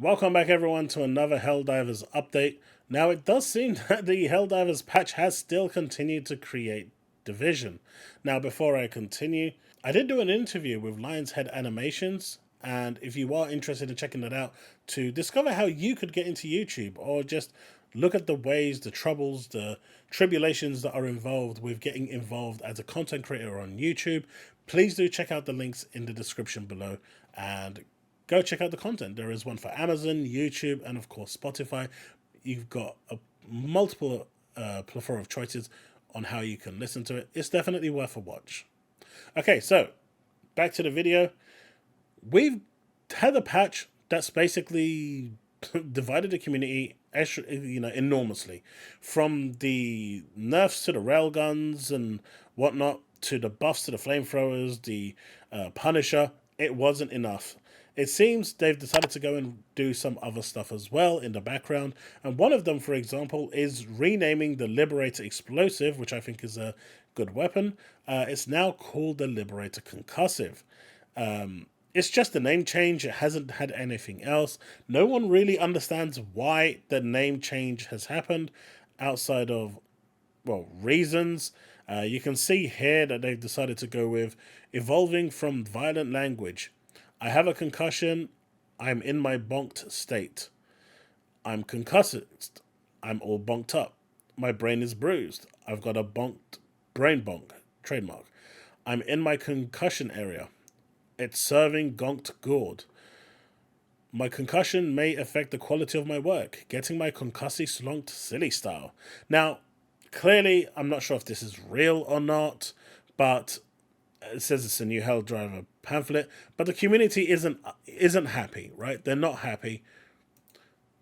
Welcome back everyone to another Helldivers update. Now it does seem that the Helldivers patch has still continued to create division. Now before I continue, I did do an interview with Lion's Head Animations, and if you are interested in checking that out to discover how you could get into YouTube or just look at the ways, the troubles, the tribulations that are involved with getting involved as a content creator on YouTube, please do check out the links in the description below and go check out the content. There is one for Amazon, YouTube, and of course Spotify. You've got a multiple plethora of choices on how you can listen to it. It's definitely worth a watch. Okay, so back to the video. We've had a patch that's basically divided the community, enormously, from the nerfs to the railguns and whatnot to the buffs to the flamethrowers, the Punisher. It wasn't enough. It seems they've decided to go and do some other stuff as well in the background. And one of them, for example, is renaming the Liberator Explosive, which I think is a good weapon. It's now called the Liberator Concussive. It's just a name change. It hasn't had anything else. No one really understands why the name change has happened outside of, well, reasons. You can see here that they've decided to go with evolving from violent language. I have a concussion. I'm in my bonked state. I'm concussed. I'm all bonked up. My brain is bruised. I've got a bonked brain bonk trademark. I'm in my concussion area. It's serving gonked gourd. My concussion may affect the quality of my work. Getting my concussy slonked silly style. Now, clearly, I'm not sure if this is real or not, but it says it's a new Helldriver pamphlet, but the community isn't happy, right? They're not happy.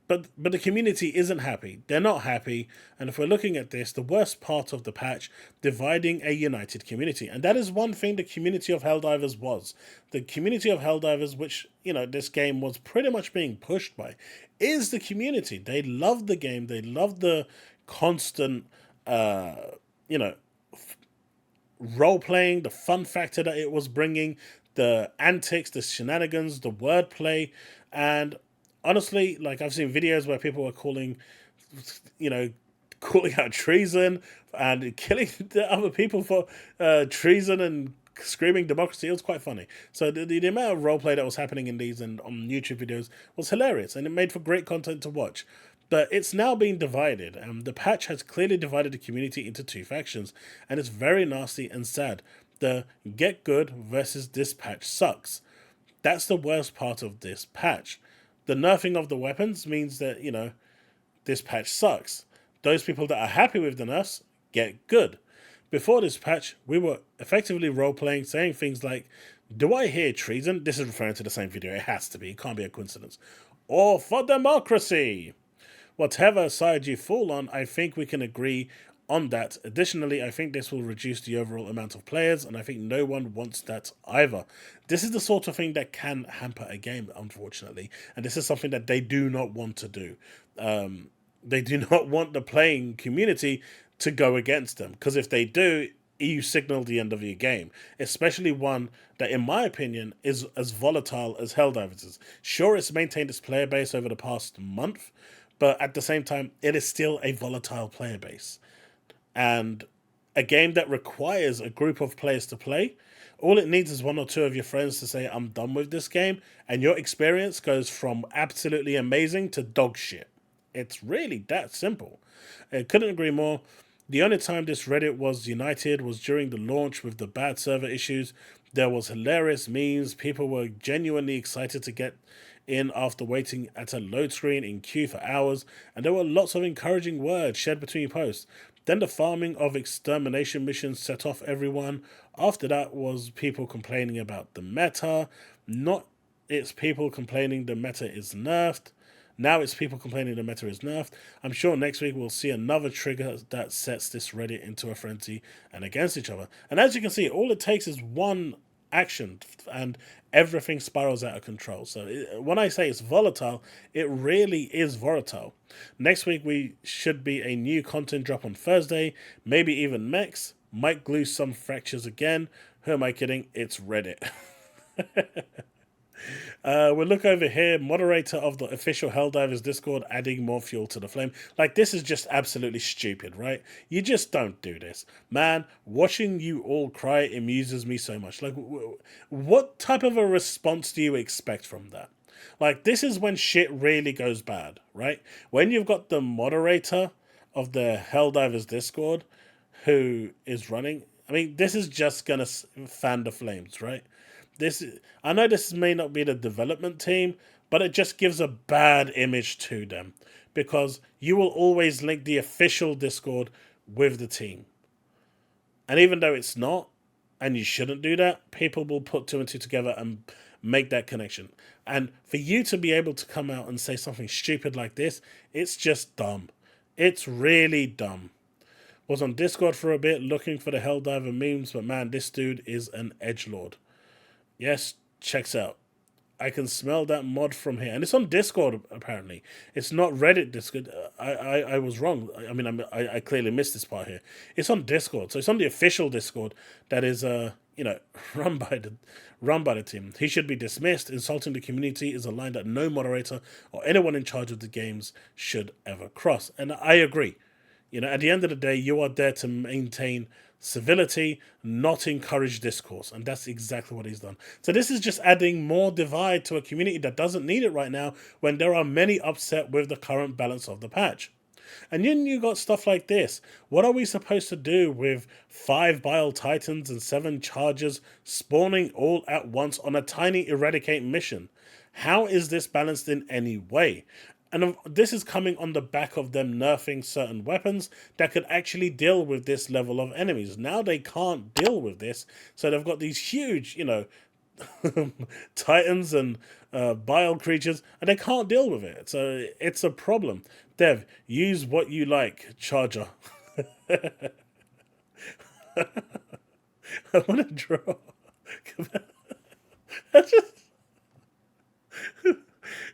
But the community isn't happy. They're not happy. And if we're looking at this, the worst part of the patch, dividing a united community. And that is one thing the community of Helldivers was. The community of Helldivers, which, this game was pretty much being pushed by, is the community. They love the game. They love the constant, role-playing, the fun factor that it was bringing, the antics, the shenanigans, the wordplay, and honestly, like, I've seen videos where people are calling out treason and killing the other people for treason and screaming democracy. It was quite funny. So the amount of roleplay that was happening in these and on YouTube videos was hilarious, and it made for great content to watch. But it's now being divided, and the patch has clearly divided the community into two factions, and it's very nasty and sad. The get good versus this patch sucks. That's the worst part of this patch. The nerfing of the weapons means that, this patch sucks. Those people that are happy with the nerfs get good. Before this patch, we were effectively role-playing, saying things like, do I hear treason? This is referring to the same video. It has to be. It can't be a coincidence. Or for democracy. Whatever side you fall on, I think we can agree on that. Additionally, I think this will reduce the overall amount of players, and I think no one wants that either. This is the sort of thing that can hamper a game, unfortunately, and this is something that they do not want to do. They do not want the playing community to go against them, because if they do, you signal the end of your game, especially one that, in my opinion, is as volatile as Helldivers is. Sure, it's maintained its player base over the past month, but at the same time, it is still a volatile player base. And a game that requires a group of players to play, all it needs is one or two of your friends to say, I'm done with this game, and your experience goes from absolutely amazing to dog shit. It's really that simple. I couldn't agree more. The only time this Reddit was united was during the launch with the bad server issues. There was hilarious memes. People were genuinely excited to get in after waiting at a load screen in queue for hours, and there were lots of encouraging words shared between posts. Then the farming of extermination missions set off everyone. After that was people complaining about the meta. Not it's people complaining the meta is nerfed. Now it's people complaining the meta is nerfed. I'm sure next week we'll see another trigger that sets this Reddit into a frenzy and against each other. And as you can see, all it takes is one action and everything spirals out of control. So when I say it's volatile, it really is volatile. Next week we should be a new content drop on Thursday, maybe even Mex. Might glue some fractures again. Who am I kidding? It's Reddit. We'll look over here. Moderator of the official Helldivers Discord adding more fuel to the flame. Like, this is just absolutely stupid, right? You just don't do this. Man, watching you all cry amuses me so much. Like, what type of a response do you expect from that? Like, this is when shit really goes bad, right? When you've got the moderator of the Helldivers Discord who is running. I mean, this is just gonna fan the flames, right? I know this may not be the development team, but it just gives a bad image to them because you will always link the official Discord with the team. And even though it's not, and you shouldn't do that, people will put two and two together and make that connection. And for you to be able to come out and say something stupid like this, it's just dumb. It's really dumb. Was on Discord for a bit looking for the Helldiver memes, but man, this dude is an edgelord. Yes, checks out. I can smell that mod from here. And it's on Discord, apparently. It's not Reddit Discord. I was wrong. I mean, I clearly missed this part here. It's on Discord. So it's on the official Discord that is, run by the team. He should be dismissed. Insulting the community is a line that no moderator or anyone in charge of the games should ever cross. And I agree. At the end of the day, you are there to maintain civility, not encourage discourse. And that's exactly what he's done. So this is just adding more divide to a community that doesn't need it right now when there are many upset with the current balance of the patch. And then you got stuff like this. What are we supposed to do with 5 Bile Titans and 7 Chargers spawning all at once on a tiny eradicate mission? How is this balanced in any way? And this is coming on the back of them nerfing certain weapons that could actually deal with this level of enemies. Now they can't deal with this, so they've got these huge, titans and bile creatures, and they can't deal with it. So it's a problem. Dev, use what you like, Charger. I want to draw.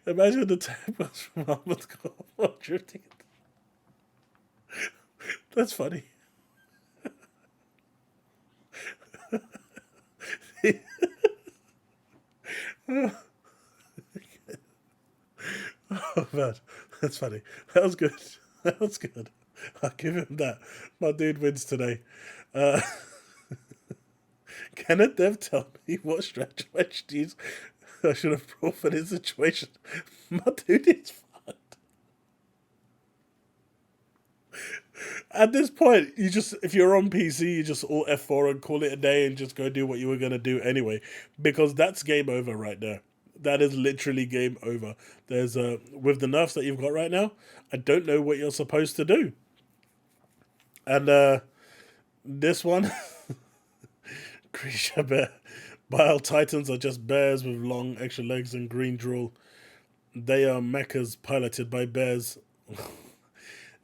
Imagine the temples from Armored Core drifting. That's funny. Oh man, that's funny. That was good. That was good. I'll give him that. My dude wins today. Can a dev tell me what strategies I should have brought for this situation? My dude is fucked. At this point, if you're on PC, you just all F4 and call it a day and just go do what you were going to do anyway. Because that's game over right there. That is literally game over. There's with the nerfs that you've got right now, I don't know what you're supposed to do. And this one, creature bear. Bile Titans are just bears with long extra legs and green drool. They are mechas piloted by bears.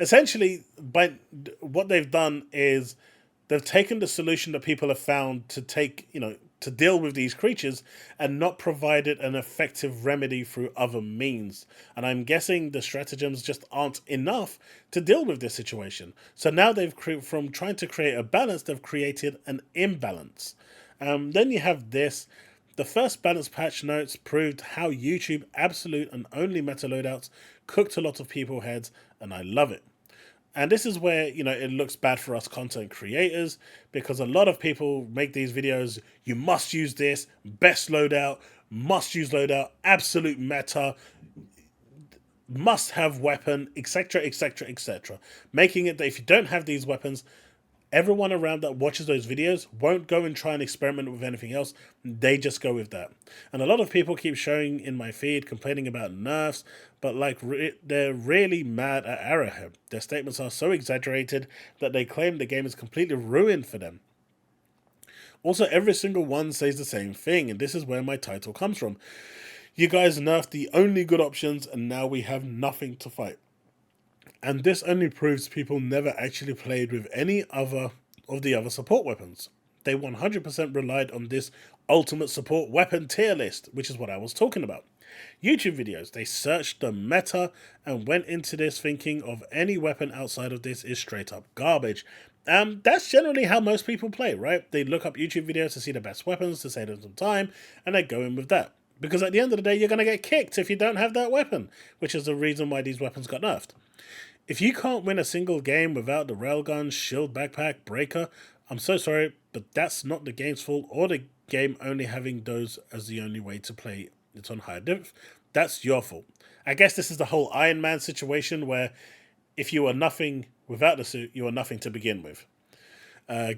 Essentially, by what they've done is they've taken the solution that people have found to to deal with these creatures and not provided an effective remedy through other means. And I'm guessing the stratagems just aren't enough to deal with this situation. So now from trying to create a balance, they've created an imbalance. Then you have this. The first balance patch notes proved how YouTube absolute and only meta loadouts cooked a lot of people's heads, and I love it. And this is where, it looks bad for us content creators, because a lot of people make these videos, you must use this, best loadout, must use loadout, absolute meta, must have weapon, etc., etc., etc. Making it that if you don't have these weapons, everyone around that watches those videos won't go and try and experiment with anything else. They just go with that. And a lot of people keep showing in my feed complaining about nerfs, but they're really mad at Arrowhead. Their statements are so exaggerated that they claim the game is completely ruined for them. Also, every single one says the same thing, and this is where my title comes from. You guys nerfed the only good options, and now we have nothing to fight. And this only proves people never actually played with any other of the other support weapons. They 100% relied on this ultimate support weapon tier list, which is what I was talking about. YouTube videos, they searched the meta and went into this thinking of any weapon outside of this is straight up garbage. That's generally how most people play, right? They look up YouTube videos to see the best weapons, to save them some time, and they go in with that. Because at the end of the day, you're going to get kicked if you don't have that weapon, which is the reason why these weapons got nerfed. If you can't win a single game without the railgun, shield, backpack, breaker, I'm so sorry, but that's not the game's fault or the game only having those as the only way to play it on higher diff. That's your fault. I guess this is the whole Iron Man situation where if you are nothing without the suit, you are nothing to begin with.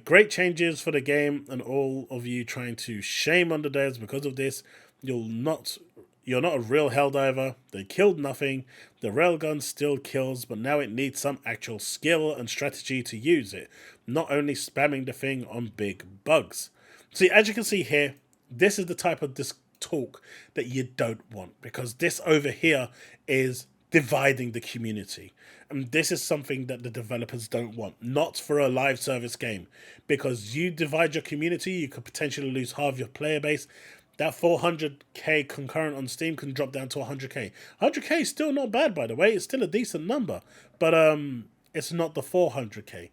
Great changes for the game, and all of you trying to shame on the devs because of this. You're not a real Helldiver. They killed nothing. The railgun still kills, but now it needs some actual skill and strategy to use it, not only spamming the thing on big bugs. See, as you can see here, this is the type of talk that you don't want, because this over here is dividing the community. And this is something that the developers don't want, not for a live service game, because you divide your community, you could potentially lose half your player base. That 400k concurrent on Steam can drop down to 100k. 100k is still not bad, by the way. It's still a decent number, but it's not the 400k.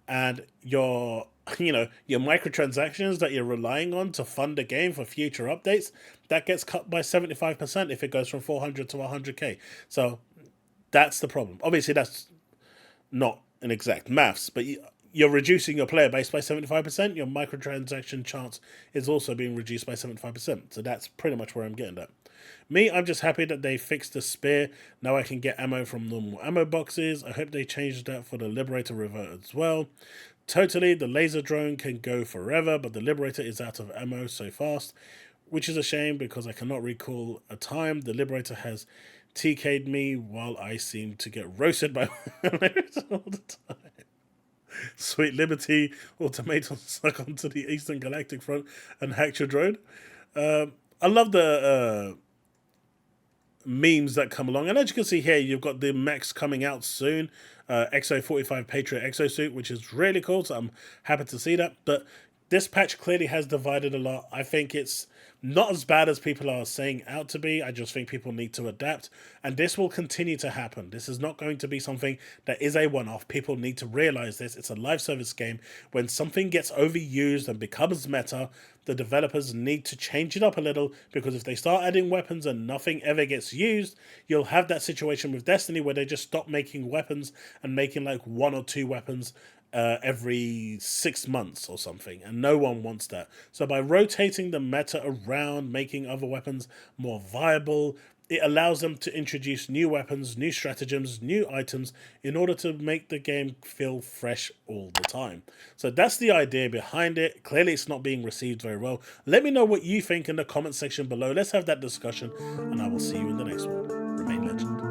And your microtransactions that you're relying on to fund the game for future updates, that gets cut by 75% if it goes from 400 to 100k. So that's the problem. Obviously, that's not an exact maths, but you're reducing your player base by 75%. Your microtransaction chance is also being reduced by 75%. So that's pretty much where I'm getting at. Me, I'm just happy that they fixed the spear. Now I can get ammo from normal ammo boxes. I hope they changed that for the Liberator Revert as well. Totally, the laser drone can go forever, but the Liberator is out of ammo so fast, which is a shame because I cannot recall a time the Liberator has TK'd me while I seem to get roasted by all the time. Sweet Liberty, Ultimatum suck onto the Eastern Galactic Front and hack your drone. I love the memes that come along. And as you can see here, you've got the mechs coming out soon. Exo 45 Patriot exosuit, which is really cool. So I'm happy to see that. But this patch clearly has divided a lot. I think it's not as bad as people are saying out to be. I just think people need to adapt. And this will continue to happen. This is not going to be something that is a one-off. People need to realize this. It's a live service game. When something gets overused and becomes meta, the developers need to change it up a little, because if they start adding weapons and nothing ever gets used, you'll have that situation with Destiny where they just stop making weapons and making like 1 or 2 weapons every 6 months or something, and no one wants that. So by rotating the meta around, making other weapons more viable, it allows them to introduce new weapons, new stratagems, new items in order to make the game feel fresh all the time. So that's the idea behind it. Clearly it's not being received very well. Let me know what you think in the comment section below. Let's have that discussion, and I will see you in the next one. Remain legend.